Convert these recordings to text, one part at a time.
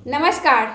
नमस्कार।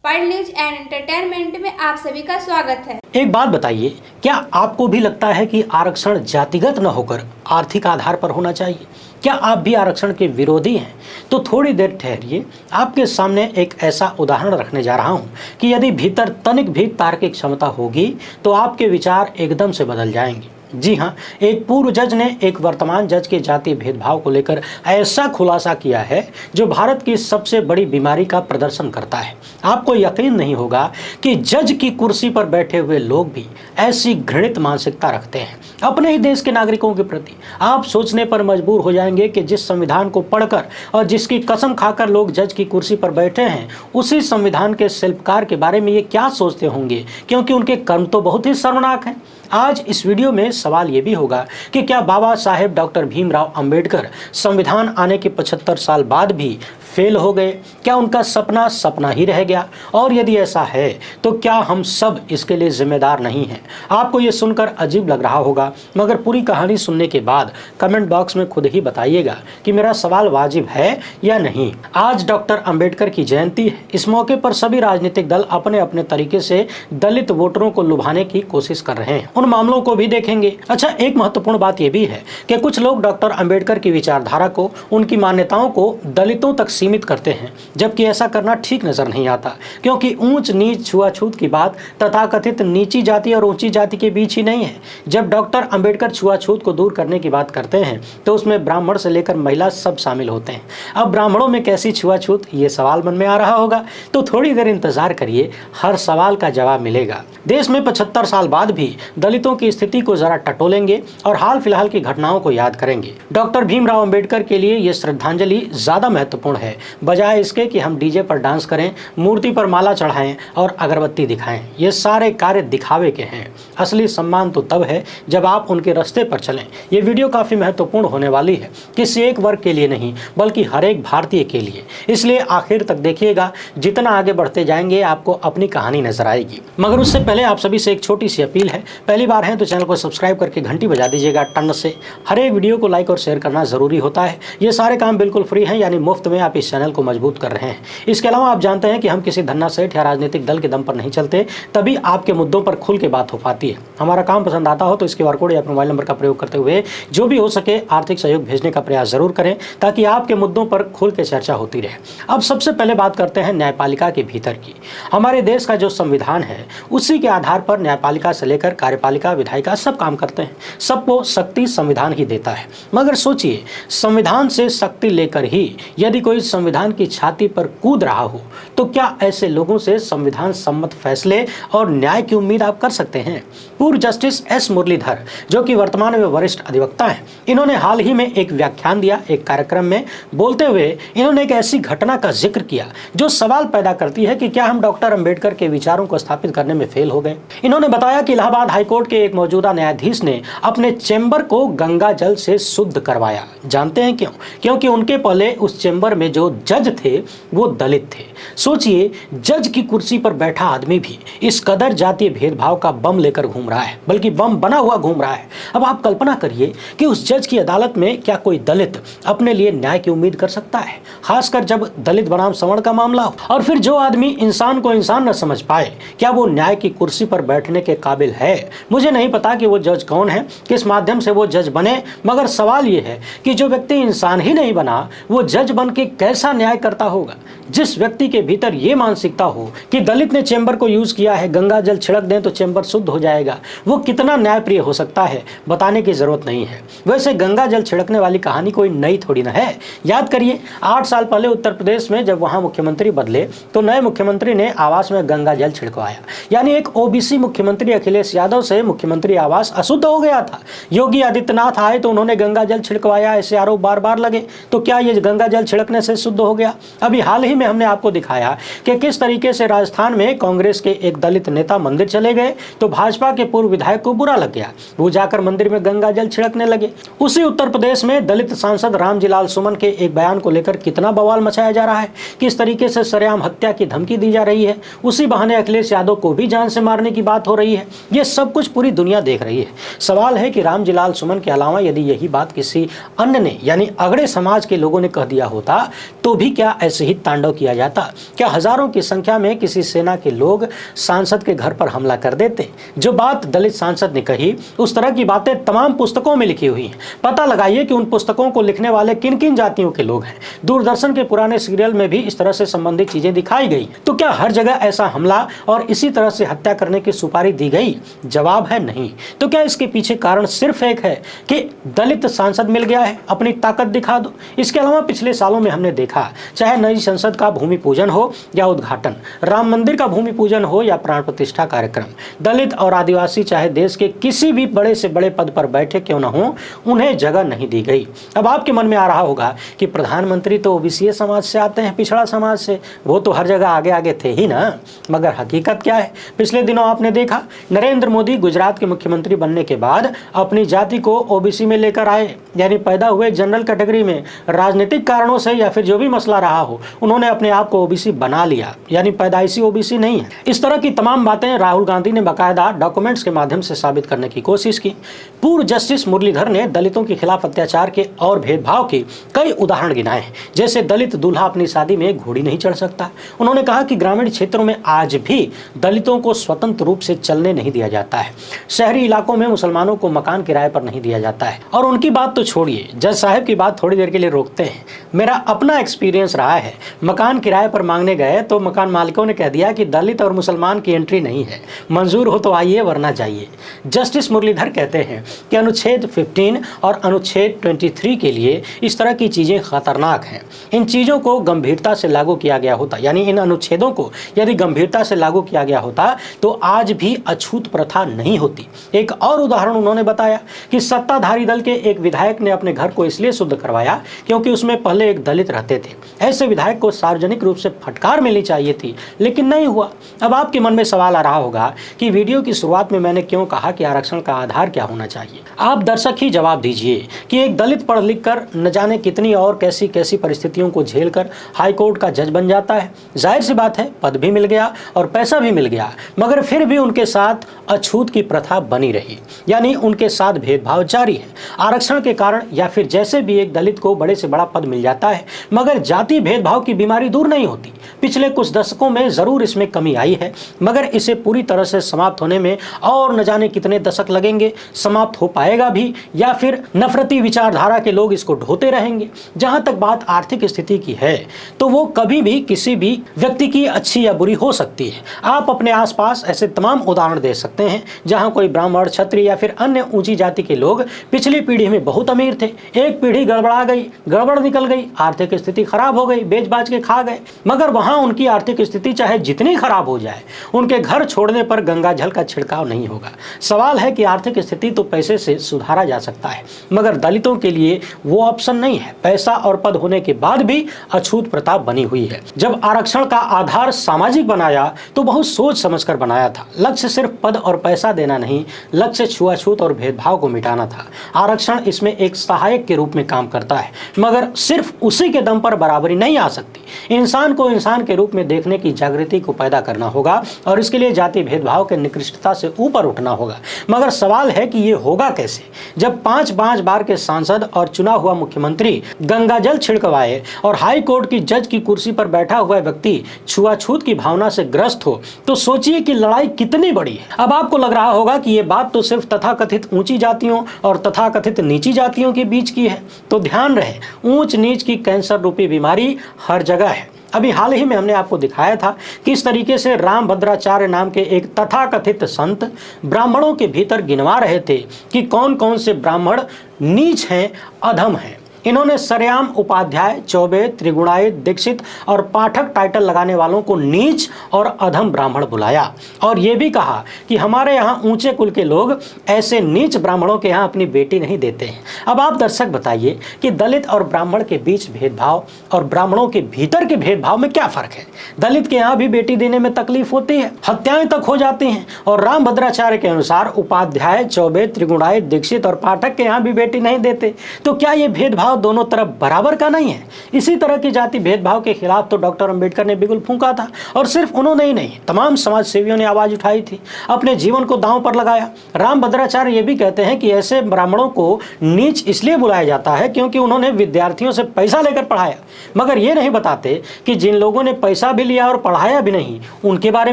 पढ़ news and entertainment में आप सभी का स्वागत है। एक बात बताइए, क्या आपको भी लगता है कि आरक्षण जातिगत न होकर आर्थिक आधार पर होना चाहिए? क्या आप भी आरक्षण के विरोधी हैं? तो थोड़ी देर ठहरिए, आपके सामने एक ऐसा उदाहरण रखने जा रहा हूं कि यदि भीतर तनिक भी तार्किक क्षमता होगी तो आपके विचार एकदम से बदल जाएंगे। जी हाँ, एक पूर्व जज ने एक वर्तमान जज के जातीय भेदभाव को लेकर ऐसा खुलासा किया है जो भारत की सबसे बड़ी बीमारी का प्रदर्शन करता है। आपको यकीन नहीं होगा कि जज की कुर्सी पर बैठे हुए लोग भी ऐसी घृणित मानसिकता रखते हैं अपने ही देश के नागरिकों के प्रति। आप सोचने पर मजबूर हो जाएंगे कि जिस संविधान को पढ़कर और जिसकी कसम खाकर लोग जज की कुर्सी पर बैठे हैं, उसी संविधान के शिल्पकार के बारे में ये क्या सोचते होंगे, क्योंकि उनके कर्म तो बहुत ही शर्मनाक हैं। आज इस वीडियो में सवाल ये भी होगा कि क्या बाबा साहेब डॉक्टर भीमराव अंबेडकर संविधान आने के 75 साल बाद भी फेल हो गए? क्या उनका सपना सपना ही रह गया? और यदि ऐसा है तो क्या हम सब इसके लिए जिम्मेदार नहीं हैं? आपको ये सुनकर अजीब लग रहा होगा, मगर पूरी कहानी सुनने के बाद कमेंट बॉक्स में खुद ही बताइएगा कि मेरा सवाल वाजिब है या नहीं। आज डॉक्टर अंबेडकर की जयंती है। इस मौके पर सभी राजनीतिक दल अपने अपने तरीके से दलित वोटरों को लुभाने की कोशिश कर रहे हैं। उन मामलों को भी देखेंगे। अच्छा, एक महत्वपूर्ण बात यह भी है कि कुछ लोग डॉक्टर अंबेडकर की विचारधारा को, उनकी मान्यताओं को दलितों तक सीमित करते हैं, जबकि ऐसा करना ठीक नजर नहीं आता, क्योंकि ऊंच नीच छुआछूत की बात तथाकथित नीची जाति और ऊंची जाति के बीच ही नहीं है। जब डॉक्टर अंबेडकर छुआछूत को दूर करने की बात करते हैं तो उसमें ब्राह्मण से लेकर महिला सब शामिल होते हैं। अब ब्राह्मणों में कैसी छुआछूत, ये सवाल मन में आ रहा होगा, तो थोड़ी देर इंतजार करिए, हर सवाल का जवाब मिलेगा। देश में 75 साल बाद भी दलितों की स्थिति को जरा टटोलेंगे और हाल फिलहाल की घटनाओं को याद करेंगे। डॉक्टर भीमराव अंबेडकर के लिए यह श्रद्धांजलि ज्यादा महत्वपूर्ण है, बजाय इसके कि हम डीजे पर डांस करें, मूर्ति पर माला चढ़ाएं और अगरबत्ती दिखाएं। ये सारे कार्य दिखावे के हैं। असली सम्मान तो तब है जब आप उनके रास्ते पर चलें। ये वीडियो काफी महत्वपूर्ण होने वाली है, किसी एक वर्ग के लिए नहीं बल्कि हर एक भारतीय के लिए, इसलिए आखिर तक देखिएगा। जितना आगे बढ़ते जाएंगे आपको अपनी कहानी नजर आएगी। मगर उससे पहले आप सभी से एक छोटी सी अपील है, पहली बार है तो चैनल को सब्सक्राइब करके घंटी बजा दीजिएगा टन से। हर एक वीडियो को लाइक और शेयर करना जरूरी होता है। ये सारे काम बिल्कुल फ्री हैं, यानी मुफ्त में आप इस चैनल को मजबूत कर रहे हैं। इसके अलावा आप जानते हैं कि हम किसी धन्ना सेठ या राजनीतिक दल के दम पर नहीं चलते, तभी आपके मुद्दों पर खुल के बात हो पाती है। हमारा काम पसंद आता हो तो इसके QR कोड या मोबाइल नंबर का प्रयोग करते हुए जो भी हो सके आर्थिक सहयोग भेजने का प्रयास जरूर करें, ताकि आपके मुद्दों पर खुल के चर्चा होती रहे। अब सबसे पहले बात करते हैं न्यायपालिका के भीतर की। हमारे देश का जो संविधान है उसी के आधार पर न्यायपालिका से लेकर कार्यपालिका, विधायिका सब काम करते हैं। सबको शक्ति संविधान ही देता है। मगर सोचिए, संविधान से शक्ति लेकर ही यदि कोई संविधान की छाती पर कूद रहा हो तो क्या ऐसे लोगों से संविधान सम्मत फैसले और न्याय की उम्मीद आप कर सकते हैं? पूर्व जस्टिस एस मुरलीधर, जो कि वर्तमान में वरिष्ठ अधिवक्ता हैं, इन्होंने हाल ही में एक व्याख्यान दिया। एक कार्यक्रम में बोलते हुए इन्होंने एक ऐसी घटना का जिक्र किया जो सवाल पैदा करती है कि क्या हम डॉक्टर अंबेडकर के विचारों को स्थापित करने में फेल हो गए। इन्होंने बताया कि इलाहाबाद हाईकोर्ट के एक मौजूदा न्यायाधीश ने अपने चेंबर को गंगा जल से शुद्ध करवाया। जानते हैं क्यों? क्योंकि उनके पहले उस चेंबर में जो जज थे वो दलित थे। सोचिए, जज की कुर्सी पर बैठा आदमी भी इस कदर जातीय भेदभाव का बम लेकर घूम रहा है, बल्कि बम बना हुआ घूम रहा है। अब आप कल्पना करिए कि उस जज की अदालत में क्या कोई दलित अपने लिए न्याय की उम्मीद कर सकता है, खासकर जब दलित बनाम सवर्ण का मामला हो। और फिर जो आदमी इंसान को इंसान न समझ पाए, क्या वो न्याय की कुर्सी पर बैठने के काबिल है? मुझे नहीं पता कि वो जज कौन है, किस माध्यम से वो जज बने, मगर सवाल ये है कि जो व्यक्ति इंसान ही नहीं बना वो जज बन के कैसा न्याय करता होगा? जिस व्यक्ति के भीतर ये मानसिकता हो कि दलित ने चेंबर को यूज किया है, गंगा जल छिड़क दें तो चेंबर शुद्ध हो जाएगा, वो कितना न्यायप्रिय हो सकता है बताने की जरूरत नहीं है। वैसे गंगा जल छिड़कने वाली कहानी कोई नई थोड़ी ना है। याद करिए, 8 साल पहले उत्तर प्रदेश में जब वहां मुख्यमंत्री बदले तो नए मुख्यमंत्री ने आवास में गंगा जल छिड़कवाया। यानी एक ओबीसी मुख्यमंत्री अखिलेश यादव से मुख्यमंत्री आवास अशुद्ध हो गया था। योगी आदित्यनाथ आए तो उन्होंने गंगा जल छिड़कवाया, ऐसे आरोप बार बार लगे। तो क्या ये गंगा जल छिड़कने से शुद्ध हो गया? अभी हाल ही में हमने आपको दिखाया कि किस तरीके से राजस्थान में कांग्रेस के एक दलित नेता मंदिर चले गए तो भाजपा के पूर्व विधायक को बुरा लग गया, वो जाकर मंदिर में गंगा जल छिड़कने लगे। उसी उत्तर प्रदेश में दलित सांसद रामजीलाल सुमन के एक बयान को लेकर कितना बवाल मचाया जा रहा है, किस तरीके से सरेआम हत्या की धमकी दी जा रही है। उसी बहाने अखिलेश यादव को भी जान से मारने की बात हो रही है। ये सब कुछ पूरी दुनिया देख रही है। सवाल है कि रामजीलाल सुमन के अलावा यदि यही बात किसी अन्य ने, यानी अगड़े समाज के लोगों ने कह दिया होता तो भी क्या ऐसे ही तांडव किया जाता? क्या हजारों की संख्या में किसी सेना के लोग सांसद के घर पर हमला कर देते? जो बात दलित सांसद ने कही, उस तरह की बातें तमाम पुस्तकों में लिखी हुई हैं। पता लगाइए कि उन पुस्तकों को लिखने वाले किन किन जातियों के लोग हैं। दूरदर्शन के पुराने सीरियल में भी इस तरह से संबंधित चीजें दिखाई गई। तो क्या हर जगह ऐसा हमला और इसी तरह से हत्या करने की सुपारी दी गई? जवाब है नहीं। तो क्या इसके पीछे कारण सिर्फ एक है कि दलित सांसद मिल गया है, अपनी ताकत दिखा दो? इसके अलावा पिछले सालों में हमने देखा, चाहे नई संसद का भूमि पूजन हो या उद्घाटन, राम मंदिर का भूमि पूजन हो या प्राण प्रतिष्ठा कार्यक्रम, दलित और आदिवासी चाहे देश के किसी भी बड़े से बड़े पद पर बैठे क्यों न हो, उन्हें जगह नहीं दी गई। अब आपके मन में आ रहा होगा कि प्रधानमंत्री तो ओबीसी समाज से आते हैं, पिछड़ा समाज से, वो तो हर जगह आगे आगे थे ही ना। मगर हकीकत क्या है? पिछले दिनों आपने देखा, नरेंद्र मोदी गुजरात के मुख्यमंत्री बनने के बाद अपनी जाति को ओबीसी में लेकर आए, यानी पैदा हुए जनरल कैटेगरी में। राजनीतिक कारणों से या फिर जो भी मसला रहा हो, उन्होंने अपने आप को ओबीसी बना लिया, यानी पैदाइशी ओबीसी नहीं है। इस तरह की तमाम बातें राहुल गांधी ने बाकायदा डॉक्यूमेंट्स के माध्यम से साबित करने की कोशिश की। पूर्व जस्टिस मुरलीधर ने दलितों के खिलाफ अत्याचार के और भेदभाव के कई उदाहरण गिनाए हैं, जैसे दलित दूल्हा अपनी शादी में घोड़ी नहीं चढ़ सकता। उन्होंने कहा कि ग्रामीण क्षेत्रों में आज भी दलितों को स्वतंत्र रूप से चलने नहीं दिया जाता है। शहरी इलाकों में मुसलमानों को मकान किराए पर नहीं दिया जाता है। और उनकी बात तो छोड़िए, जज साहब की बात थोड़ी देर के लिए रोकते हैं। मेरा अपना एक्सपीरियंस रहा है। मकान किराए पर मांगने गए तो मकान मालिकों ने कह दिया कि दलित और मुसलमान की एंट्री नहीं है, मंजूर हो तो आइए वरना जाइए। जस्टिस मुरलीधर कहते हैं कि अनुच्छेद 15 और अनुच्छेद 23 के लिए इस तरह की चीजें खतरनाक हैं। इन चीजों को गंभीरता से लागू किया गया होता, यानी इन अनुच्छेदों को यदि गंभीरता से लागू किया गया होता तो आज भी अछूत प्रथा नहीं होती। एक और उदाहरण उन्होंने बताया कि सत्ताधारी दल के एक विधायक ने अपने घर को इसलिए शुद्ध करवाया क्योंकि उसमें पहले एक दलित रहते थे। ऐसे विधायक को सार्वजनिक रूप से फटकार मिलनी चाहिए थी, लेकिन नहीं हुआ। अब आपके मन में सवाल आ रहा होगा कि वीडियो की शुरुआत में मैंने क्यों कहा कि आरक्षण का आधार क्या होना चाहिए। आप दर्शक ही जवाब दीजिए कि एक दलित पढ़ लिख कर न जाने कितनी और कैसी कैसी परिस्थितियों को झेल कर हाईकोर्ट का जज बन जाता है। जाहिर सी बात है, पद भी मिल गया और पैसा भी मिल गया, मगर फिर भी उनके साथ अछूत की प्रथा बनी रही, यानी उनके साथ भेदभाव जारी है। आरक्षण के कारण या फिर जैसे भी एक दलित को बड़े से बड़ा पद मिल जाता है, मगर जाति भेदभाव की बीमारी दूर नहीं होती। पिछले कुछ दशकों में जरूर इसमें कमी आई है, मगर इसे पूरी तरह से समाप्त होने में और न जाने कितने दशक लगेंगे। समाप्त हो पाएगा भी या फिर नफरती विचारधारा के लोग इसको ढोते रहेंगे। जहां तक बात आर्थिक स्थिति की है, तो वो कभी भी किसी भी व्यक्ति की अच्छी या बुरी हो सकती है। आप अपने आसपास ऐसे तमाम उदाहरण दे सकते हैं जहां कोई ब्राह्मण, क्षत्रिय या फिर अन्य ऊंची जाति के लोग पिछली पीढ़ी में बहुत अमीर थे, एक पीढ़ी गड़बड़ा गई, गड़बड़ निकल गई, आर्थिक स्थिति खराब हो गई, बेच बाच के खा गए, मगर वहां उनकी आर्थिक स्थिति चाहे जितनी खराब हो जाए, उनके घर छोड़ने पर गंगा जल का छिड़काव नहीं होगा। सवाल है कि आर्थिक स्थिति तो पैसे से सुधारा जा सकता है, मगर दलितों के लिए वो ऑप्शन नहीं है। पैसा और पद होने के बाद भी अछूत प्रथा बनी हुई है। जब आरक्षण का आधार सामाजिक बनाया तो बहुत सोच समझकर बनाया था। लक्ष्य सिर्फ पद और पैसा देना नहीं, लक्ष्य छुआछूत और भेदभाव को मिटाना था। आरक्षण इसमें एक सहायक के रूप में काम करता है, मगर सिर्फ उसी के दम पर बराबरी नहीं आ सकती। इंसान को इंसान के रूप में देखने की जागृति को पैदा करना होगा और इसके लिए जाति भेदभाव के निकृष्टता से ऊपर उठना होगा। मगर सवाल है कि ये होगा कैसे, जब 5 बार के सांसद और चुना हुआ मुख्यमंत्री गंगा जल छिड़कवाए और हाई कोर्ट की जज की कुर्सी पर बैठा हुआ व्यक्ति छुआछूत की भावना से ग्रस्त हो, तो सोचिए कि लड़ाई कितनी बड़ी है। अब आपको लग रहा होगा कि ये बात तो सिर्फ तथाकथित ऊंची जातियों और तथाकथित नीची जातियों के बीच की है, तो ध्यान रहे, ऊंच नीच की कैंसर रूपी बीमारी हर जगह है। अभी हाल ही में हमने आपको दिखाया था किस तरीके से रामभद्राचार्य नाम के एक तथाकथित संत ब्राह्मणों के भीतर गिनवा रहे थे कि कौन कौन से ब्राह्मण नीच हैं, अधम हैं। इन्होंने सरेआम उपाध्याय, चौबे, त्रिगुणायत, दीक्षित और पाठक टाइटल लगाने वालों को नीच और अधम ब्राह्मण बुलाया और ये भी कहा कि हमारे यहाँ ऊंचे कुल के लोग ऐसे नीच ब्राह्मणों के यहाँ अपनी बेटी नहीं देते हैं। अब आप दर्शक बताइए कि दलित और ब्राह्मण के बीच भेदभाव और ब्राह्मणों के भीतर के भेदभाव में क्या फर्क है। दलित के यहाँ भी बेटी देने में तकलीफ होती है, हत्याएं तक हो जाती हैं, और रामभद्राचार्य के अनुसार उपाध्याय, चौबे, त्रिगुणायत, दीक्षित और पाठक के यहाँ भी बेटी नहीं देते। तो क्या ये भेदभाव दोनों तरफ बराबर का नहीं है। इसी तरह की जाति भेदभाव के खिलाफ तो डॉक्टर अंबेडकर ने बिगुल फूंका था, और सिर्फ उन्होंने ही नहीं, तमाम समाज सेवियों ने आवाज उठाई थी, अपने जीवन को दांव पर लगाया। राम भद्राचार्य ये भी कहते हैं कि ऐसे ब्राह्मणों को नीच इसलिए बुलाया जाता है क्योंकि उन्होंने विद्यार्थियों से पैसा लेकर पढ़ाया, मगर ये नहीं बताते कि जिन लोगों ने पैसा भी लिया और पढ़ाया भी नहीं, उनके बारे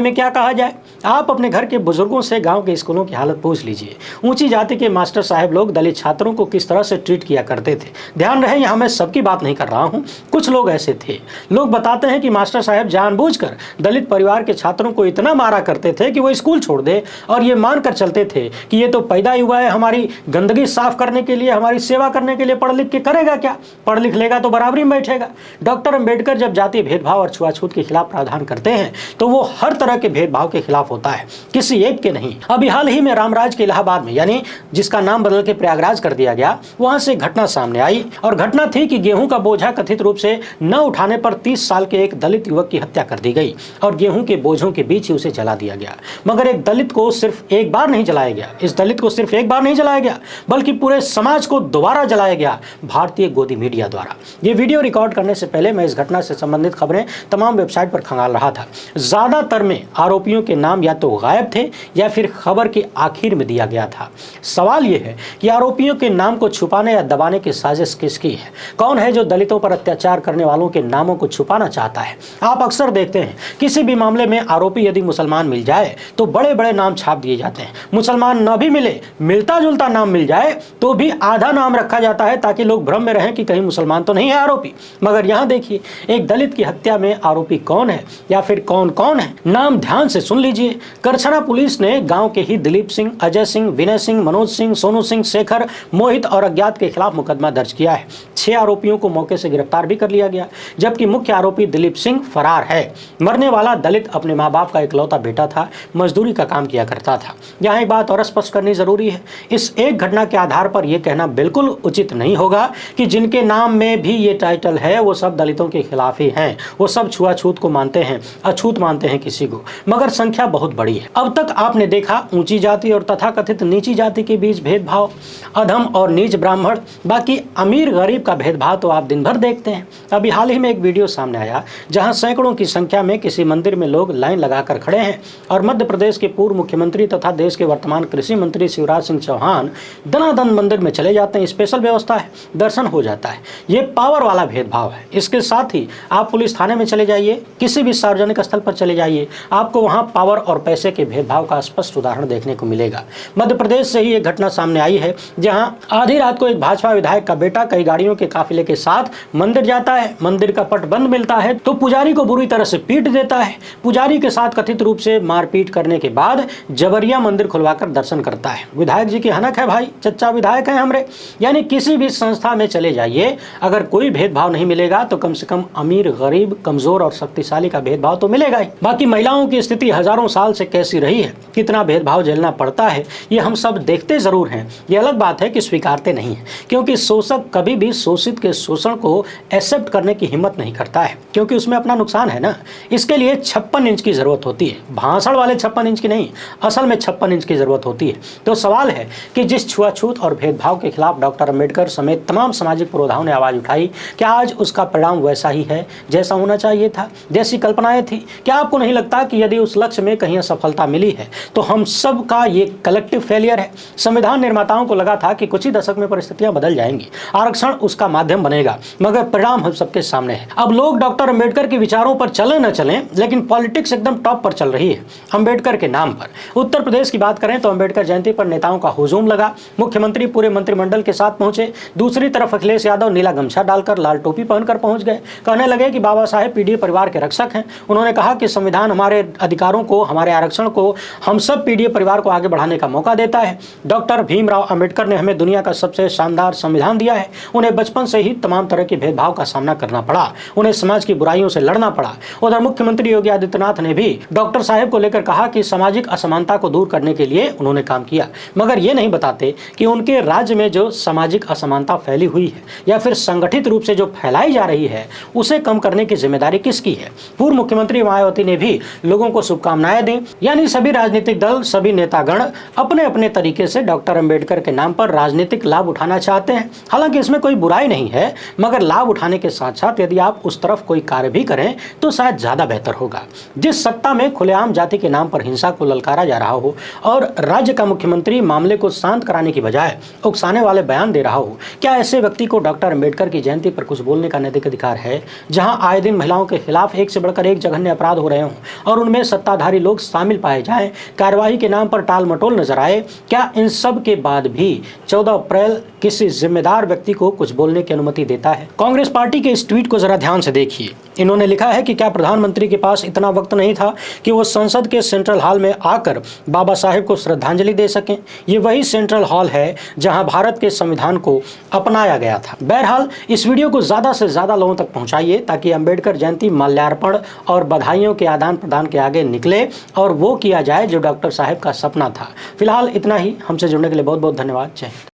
में क्या कहा जाए। आप अपने घर के बुजुर्गों से गांव के स्कूलों की हालत पूछ लीजिए। ऊंची जाति के मास्टर साहब लोग दलित छात्रों को किस तरह से ट्रीट किया करते थे। ध्यान रहे, यहाँ मैं सबकी बात नहीं कर रहा हूँ, कुछ लोग ऐसे थे। लोग बताते हैं कि मास्टर साहब जानबूझकर दलित परिवार के छात्रों को इतना मारा करते थे कि वो स्कूल छोड़ दे, और ये मानकर चलते थे कि ये तो पैदा ही हुआ है हमारी गंदगी साफ करने के लिए, हमारी सेवा करने के लिए, पढ़ लिख के करेगा क्या, पढ़ लिख लेगा तो बराबरी में बैठेगा। डॉक्टर अंबेडकर जब जातीय भेदभाव और छुआछूत के खिलाफ प्रावधान करते हैं तो वो हर तरह के भेदभाव के खिलाफ होता है, किसी एक के नहीं। अभी हाल ही में रामराज के इलाहाबाद में, यानी जिसका नाम बदल के प्रयागराज कर दिया गया, वहां से घटना सामने आई, और घटना थी कि गेहूं का बोझा कथित रूप से न उठाने पर 30 साल के एक दलित युवक की हत्या कर दी गई, और गेहूं के बोझों के बीच ही उसे जला दिया गया। मगर एक दलित को सिर्फ एक बार नहीं जलाया गया, इस दलित को सिर्फ एक बार नहीं जलाया गया, बल्कि पूरे समाज को दोबारा जलाया गया भारतीय गोदी मीडिया द्वारा। ये वीडियो रिकॉर्ड करने से पहले मैं इस घटना से संबंधित खबरें तमाम वेबसाइट पर खंगाल रहा था। ज्यादातर में आरोपियों के नाम या तो गायब थे या फिर खबर के आखिर में दिया गया था। सवाल यह है कि आरोपियों के नाम को छुपाने या दबाने की साजिश किसकी है? कौन है जो दलितों पर अत्याचार करने वालों के नामों को छुपाना चाहता है? आप अक्सर देखते हैं किसी भी मामले में आरोपी यदि मुसलमान मिल जाए तो बड़े बड़े नाम छाप दिए जाते हैं। मुसलमान न भी मिले, मिलता जुलता नाम मिल जाए तो भी आधा नाम रखा जाता है ताकि लोग भ्रम में रहें कि कहीं मुसलमान तो नहीं है आरोपी। मगर यहाँ देखिए, एक दलित की हत्या में आरोपी कौन है या फिर कौन कौन है, नाम ध्यान से सुन लीजिए। करछना पुलिस ने गांव के ही दिलीप सिंह, अजय सिंह, विनय सिंह, मनोज सिंह, सोनू सिंह, शेखर, मोहित और अज्ञात के खिलाफ मुकदमा दर्ज किया है। 6 आरोपियों को मौके से गिरफ्तार भी कर लिया गया, जबकि मुख्य आरोपी दिलीप सिंह फरार है। मरने वाला दलित अपने माँ बाप का इकलौता बेटा था, मजदूरी का काम किया करता था। यहाँ एक बात और स्पष्ट करनी जरूरी है, इस एक घटना के आधार पर यह कहना बिल्कुल उचित नहीं होगा कि जिनके नाम में भी ये टाइटल है वो सब दलितों के खिलाफ ही हैं, वो सब छुआछूत को मानते हैं, अछूत मानते हैं किसी को। मगर संख्या बहुत बड़ी है। अब तक आपने देखा ऊंची जाति और तथाकथित नीची जाति के बीच भेदभाव, अधम और नीच ब्राह्मण, बाकी अमीर गरीब का भेदभाव तो आप दिन भर देखते हैं। अभी हाल ही में एक वीडियो सामने आया जहां सैकड़ों की संख्या में किसी मंदिर में लोग लाइन लगाकर खड़े हैं, और मध्य प्रदेश के पूर्व मुख्यमंत्री तथा देश के वर्तमान कृषि मंत्री शिवराज सिंह चौहान दनादन मंदिर में चले जाते हैं। स्पेशल व्यवस्था है, दर्शन हो जाता है। ये पावर वाला भेदभाव है। इसके साथ ही आप पुलिस थाने में चले जाइए, किसी भी सार्वजनिक स्थल पर चले जाइए, आपको वहां पावर और पैसे के भेदभाव का स्पष्ट उदाहरण देखने को मिलेगा। मध्य प्रदेश से ही एक घटना सामने आई है जहां आधी रात को एक भाजपा विधायक का बेटा कई गाड़ियों के काफिले के साथ मंदिर जाता है। मंदिर का पट बंद मिलता है तो पुजारी को बुरी तरह से पीट देता है। पुजारी के साथ कथित रूप से मारपीट करने के बाद जबरिया मंदिर खुलवाकर दर्शन करता है। विधायक जी की हनक है भाई, चच्चा विधायक है हमरे। यानी किसी भी संस्था में चले जाइए, अगर कोई भेदभाव नहीं मिलेगा तो कम से कम अमीर गरीब कमजोर और शक्तिशाली का भेदभाव तो मिलेगा ही। बाकी महिलाओं की स्थिति हजारों साल से कैसी रही है, कितना भेदभाव झेलना पड़ता है, ये हम सब देखते जरूर हैं। ये अलग बात है कि स्वीकारते नहीं है, क्योंकि शोषक कभी भी शोषित के शोषण को एक्सेप्ट करने की हिम्मत नहीं करता है, क्योंकि उसमें अपना नुकसान है ना। इसके लिए 56 इंच की जरूरत होती है, भाषण वाले 56 इंच की नहीं, असल में 56 इंच की जरूरत होती है। तो सवाल है कि जिस छुआछूत और भेदभाव के खिलाफ डॉक्टर अंबेडकर समेत तमाम सामाजिक पुरोधाओं ने आवाज उठाई, क्या आज उसका परिणाम वैसा ही है जैसा होना चाहिए था, जैसी कल्पनाएं थी? क्या आपको नहीं लगता कि यदि उस लक्ष्य में कहीं असफलता मिली है तो हम सब का ये कलेक्टिव फेलियर है? संविधान निर्माताओं को लगा था कि कुछ ही दशक में परिस्थितियां बदल जाएंगी, आरक्षण उसका माध्यम बनेगा, मगर परिणाम हम सबके सामने है। अब लोग डॉक्टर अंबेडकर के विचारों पर चले न चलें, लेकिन पॉलिटिक्स एकदम टॉप पर चल रही है अंबेडकर के नाम पर। उत्तर प्रदेश की बात करें तो अंबेडकर जयंती पर नेताओं का हुजूम लगा। मुख्यमंत्री पूरे मंत्रिमंडल के साथ पहुंचे। दूसरी तरफ अखिलेश यादव नीला गमछा डालकर लाल टोपी पहनकर पहुंच गए। कहने लगे कि बाबा साहेब पीडीए परिवार के रक्षक हैं। उन्होंने कहा कि संविधान हमारे अधिकारों को, हमारे आरक्षण को, हम सब पीडीए परिवार को आगे बढ़ाने का मौका देता है। डॉक्टर भीमराव अंबेडकर ने हमें दुनिया का सबसे शानदार संविधान दिया है। उन्हें बचपन से ही तमाम तरह के भेदभाव का सामना करना पड़ा। उन्हें समाज की बुराइयों से लड़ना पड़ा। उधर मुख्यमंत्री योगी आदित्यनाथ ने भी डॉक्टर साहब को लेकर कहा कि सामाजिक असमानता को दूर करने के लिए उन्होंने काम किया, मगर ये नहीं बताते कि उनके राज्य में जो सामाजिक असमानता फैली हुई है या फिर संगठित रूप से जो फैलाई जा रही है उसे कम करने की जिम्मेदारी किसकी है। पूर्व मुख्यमंत्री मायावती ने भी लोगों को शुभकामनाएं दी। यानी सभी राजनीतिक दल, सभी नेतागण अपने अपने तरीके से डॉक्टर अंबेडकर के नाम पर राजनीतिक लाभ उठाना चाहते हैं। हालांकि इसमें कोई बुराई नहीं है, मगर लाभ उठाने के साथ साथ यदि आप उस तरफ कोई कार्य भी करें तो शायद ज्यादा बेहतर होगा। जिस सत्ता में खुलेआम जाति के नाम पर हिंसा को ललकारा जा रहा हो और राज्य का मुख्यमंत्री मामले को शांत कराने की बजाय उकसाने वाले बयान दे रहा हो, क्या ऐसे व्यक्ति को डॉक्टर अंबेडकर की जयंती पर कुछ बोलने का नैतिक अधिकार है? जहां आए दिन महिलाओं के खिलाफ एक से बढ़कर एक जघन्य अपराध हो रहे हों और उनमें सत्ताधारी लोग शामिल पाए जाएं, कार्रवाई के नाम पर टाल मटोल नजर आए, क्या इन सब के बाद भी 14 अप्रैल किसी जिम्मेदार व्यक्ति को कुछ बोलने की अनुमति देता है? कांग्रेस पार्टी के इस ट्वीट को जरा ध्यान से देखिए। इन्होंने लिखा है कि क्या प्रधानमंत्री के पास इतना वक्त नहीं था कि वो संसद के सेंट्रल हॉल में आकर बाबा साहेब को श्रद्धांजलि दे सकें? ये वही सेंट्रल हॉल है जहां भारत के संविधान को अपनाया गया था। बहरहाल इस वीडियो को ज्यादा से ज्यादा लोगों तक पहुंचाइए ताकि अंबेडकर जयंती माल्यार्पण और बधाइयों के आदान प्रदान के आगे निकले और वो किया जाए जो डॉक्टर साहब का सपना था। फिलहाल इतना ही। हमसे जुड़ने के लिए बहुत बहुत धन्यवाद। जय हिंद।